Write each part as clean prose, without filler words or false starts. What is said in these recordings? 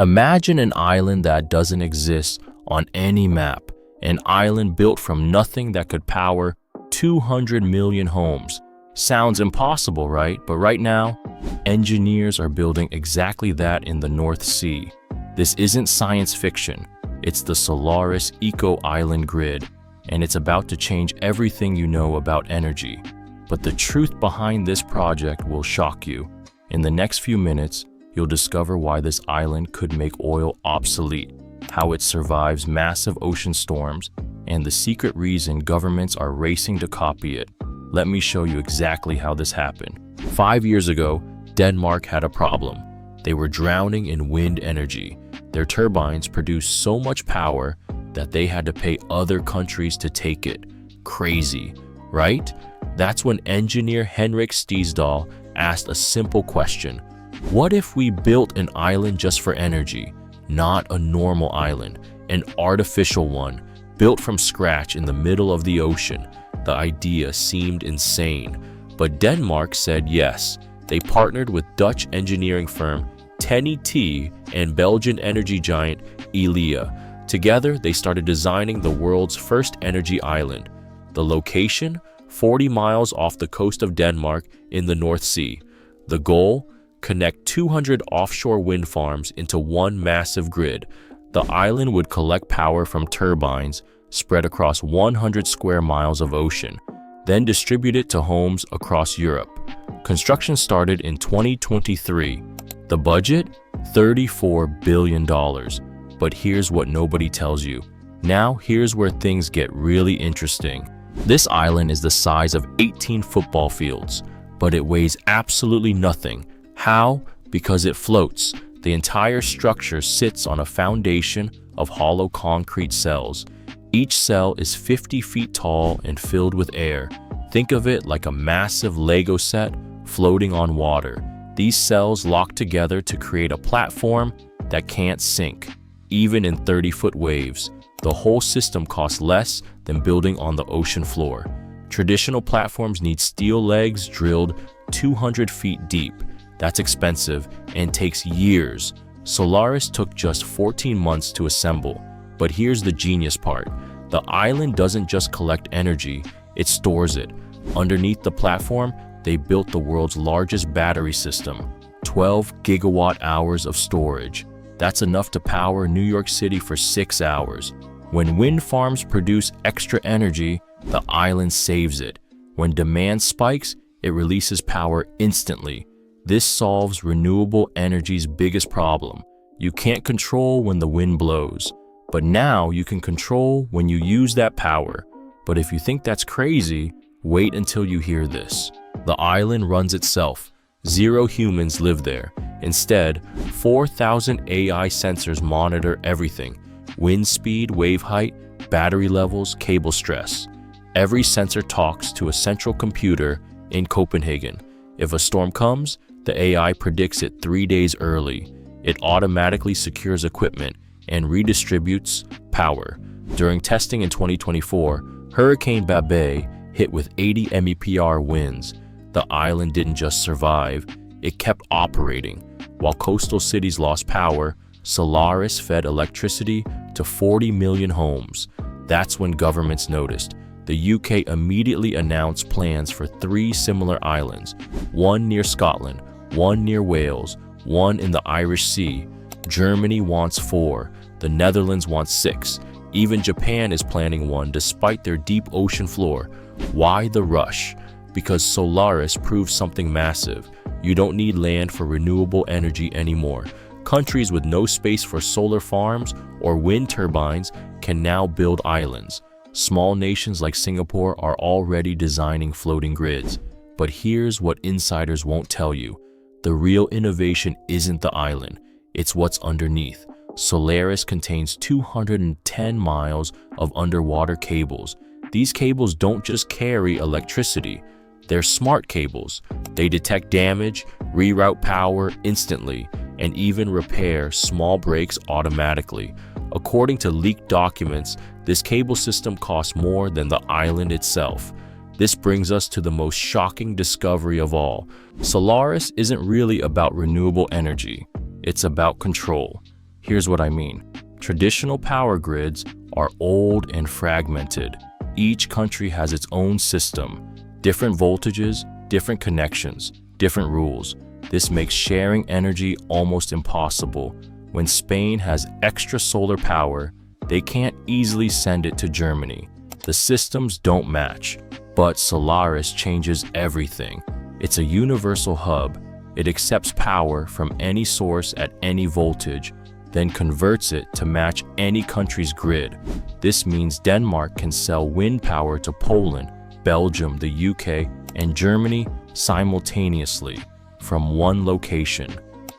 Imagine an island that doesn't exist on any map, an island built from nothing that could power 200 million homes. Sounds impossible, right? But right now, engineers are building exactly that in the North Sea. This isn't science fiction. It's the Solaris Eco-Island Grid, and it's about to change everything you know about energy. But the truth behind this project will shock you. In the next few minutes, you'll discover why this island could make oil obsolete, how it survives massive ocean storms, and the secret reason governments are racing to copy it. Let me show you exactly how this happened. 5 years ago, Denmark had a problem. They were drowning in wind energy. Their turbines produced so much power that they had to pay other countries to take it. Crazy, right? That's when engineer Henrik Stiesdal asked a simple question. What if we built an island just for energy? Not a normal island, an artificial one, built from scratch in the middle of the ocean. The idea seemed insane, but Denmark said yes. They partnered with Dutch engineering firm TenneT and Belgian energy giant Elia. Together, they started designing the world's first energy island. The location? 40 miles off the coast of Denmark in the North Sea. The goal? Connect 200 offshore wind farms into one massive grid. The island would collect power from turbines spread across 100 square miles of ocean, then distribute it to homes across Europe. Construction started in 2023. The budget? $34 billion. But here's what nobody tells you. Now, here's where things get really interesting. This island is the size of 18 football fields, but it weighs absolutely nothing. How? Because it floats. The entire structure sits on a foundation of hollow concrete cells. Each cell is 50 feet tall and filled with air. Think of it like a massive Lego set floating on water. These cells lock together to create a platform that can't sink, even in 30-foot waves. The whole system costs less than building on the ocean floor. Traditional platforms need steel legs drilled 200 feet deep. That's expensive and takes years. Solaris took just 14 months to assemble. But here's the genius part. The island doesn't just collect energy, it stores it. Underneath the platform, they built the world's largest battery system, 12 gigawatt hours of storage. That's enough to power New York City for 6 hours. When wind farms produce extra energy, the island saves it. When demand spikes, it releases power instantly. This solves renewable energy's biggest problem. You can't control when the wind blows, but now you can control when you use that power. But if you think that's crazy, wait until you hear this. The island runs itself. 0 humans live there. Instead, 4,000 AI sensors monitor everything: wind speed, wave height, battery levels, cable stress. Every sensor talks to a central computer in Copenhagen. If a storm comes, the AI predicts it 3 days early. It automatically secures equipment and redistributes power. During testing in 2024, Hurricane Babe hit with 80 mph winds. The island didn't just survive, it kept operating. While coastal cities lost power, Solaris fed electricity to 40 million homes. That's when governments noticed. The UK immediately announced plans for 3 similar islands, one near Scotland, one near Wales, one in the Irish Sea. Germany wants 4, the Netherlands wants 6. Even Japan is planning one despite their deep ocean floor. Why the rush? Because Solaris proves something massive. You don't need land for renewable energy anymore. Countries with no space for solar farms or wind turbines can now build islands. Small nations like Singapore are already designing floating grids. But here's what insiders won't tell you. The real innovation isn't the island, it's what's underneath. Solaris contains 210 miles of underwater cables. These cables don't just carry electricity, they're smart cables. They detect damage, reroute power instantly, and even repair small breaks automatically. According to leaked documents, this cable system costs more than the island itself. This brings us to the most shocking discovery of all. Solaris isn't really about renewable energy. It's about control. Here's what I mean. Traditional power grids are old and fragmented. Each country has its own system, different voltages, different connections, different rules. This makes sharing energy almost impossible. When Spain has extra solar power, they can't easily send it to Germany. The systems don't match, but Solaris changes everything. It's a universal hub. It accepts power from any source at any voltage, then converts it to match any country's grid. This means Denmark can sell wind power to Poland, Belgium, the UK, and Germany simultaneously from one location.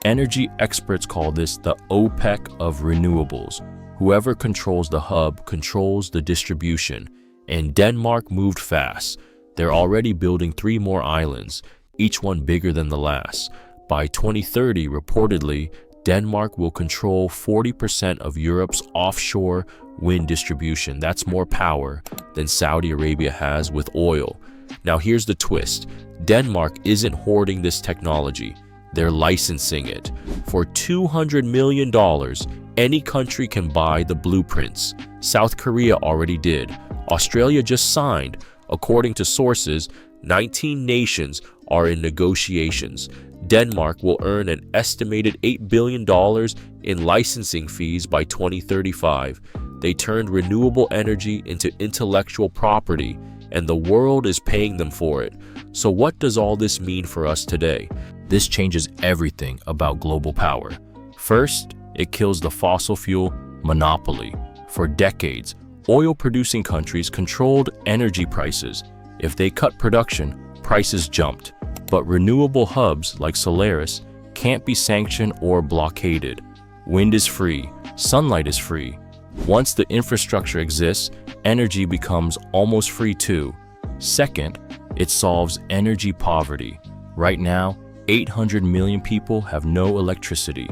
Energy experts call this the OPEC of renewables. Whoever controls the hub controls the distribution, and Denmark moved fast. They're already building 3 more islands, each one bigger than the last. By 2030, reportedly, Denmark will control 40% of Europe's offshore wind distribution. That's more power than Saudi Arabia has with oil. Now here's the twist. Denmark isn't hoarding this technology. They're licensing it. For $200 million, any country can buy the blueprints. South Korea already did. Australia just signed. According to sources, 19 nations are in negotiations. Denmark will earn an estimated $8 billion in licensing fees by 2035. They turned renewable energy into intellectual property, and the world is paying them for it. So what does all this mean for us today? This changes everything about global power. First, it kills the fossil fuel monopoly. For decades, oil-producing countries controlled energy prices. If they cut production, prices jumped. But renewable hubs like Solaris can't be sanctioned or blockaded. Wind is free, sunlight is free. Once the infrastructure exists, energy becomes almost free too. Second, it solves energy poverty. Right now, 800 million people have no electricity.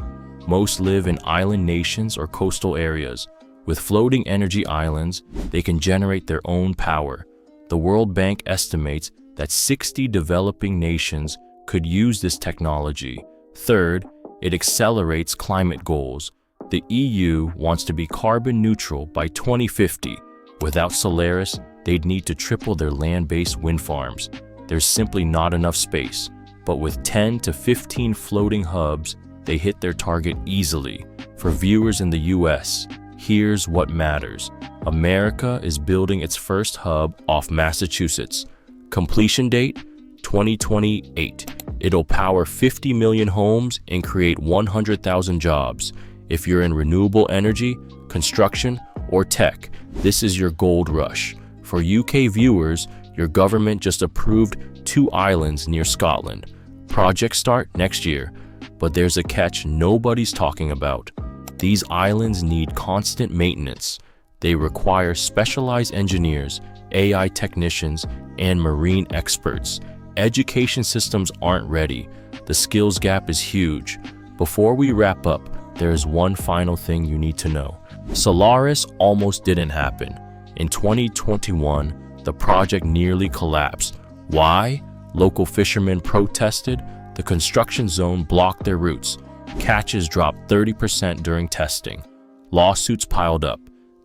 Most live in island nations or coastal areas. With floating energy islands, they can generate their own power. The World Bank estimates that 60 developing nations could use this technology. Third, it accelerates climate goals. The EU wants to be carbon neutral by 2050. Without Solaris, they'd need to triple their land-based wind farms. There's simply not enough space. But with 10 to 15 floating hubs, they hit their target easily. For viewers in the US, here's what matters. America is building its first hub off Massachusetts. Completion date, 2028. It'll power 50 million homes and create 100,000 jobs. If you're in renewable energy, construction, or tech, this is your gold rush. For UK viewers, your government just approved 2 islands near Scotland. Projects start next year, but there's a catch nobody's talking about. These islands need constant maintenance. They require specialized engineers, AI technicians, and marine experts. Education systems aren't ready. The skills gap is huge. Before we wrap up, there is one final thing you need to know. Solaris almost didn't happen. In 2021, the project nearly collapsed. Why? Local fishermen protested. The construction zone blocked their routes. Catches dropped 30% during testing. Lawsuits piled up.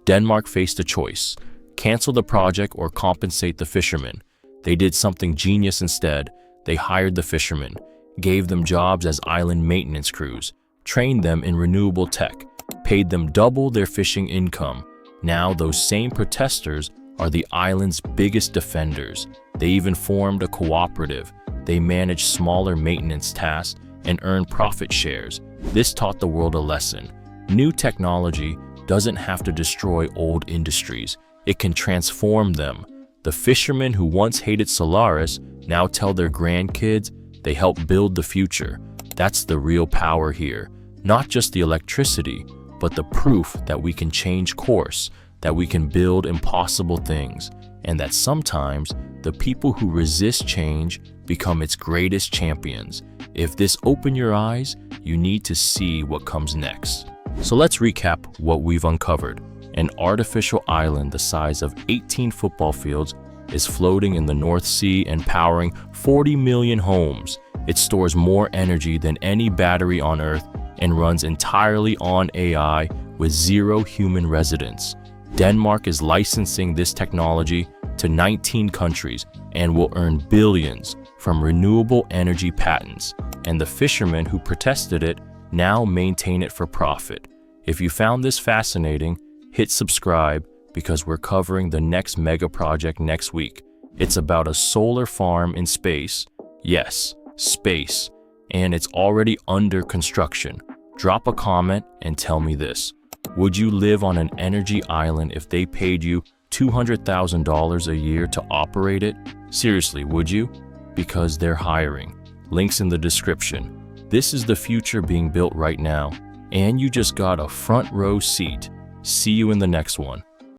Denmark faced a choice: cancel the project or compensate the fishermen. They did something genius instead. They hired the fishermen, gave them jobs as island maintenance crews, trained them in renewable tech, paid them double their fishing income. Now those same protesters are the island's biggest defenders. They even formed a cooperative. They manage smaller maintenance tasks and earn profit shares. This taught the world a lesson. New technology doesn't have to destroy old industries. It can transform them. The fishermen who once hated Solaris now tell their grandkids they helped build the future. That's the real power here. Not just the electricity, but the proof that we can change course, that we can build impossible things, and that sometimes the people who resist change become its greatest champions. If this opened your eyes, you need to see what comes next. So let's recap what we've uncovered. An artificial island the size of 18 football fields is floating in the North Sea and powering 40 million homes. It stores more energy than any battery on Earth and runs entirely on AI with zero human residence. Denmark is licensing this technology to 19 countries and will earn billions from renewable energy patents, and the fishermen who protested it now maintain it for profit. If you found this fascinating, hit subscribe because we're covering the next mega project next week. It's about a solar farm in space. Yes, space. And it's already under construction. Drop a comment and tell me this. Would you live on an energy island if they paid you $200,000 a year to operate it? Seriously, would you? Because they're hiring. Links in the description. This is the future being built right now, and you just got a front row seat. See you in the next one.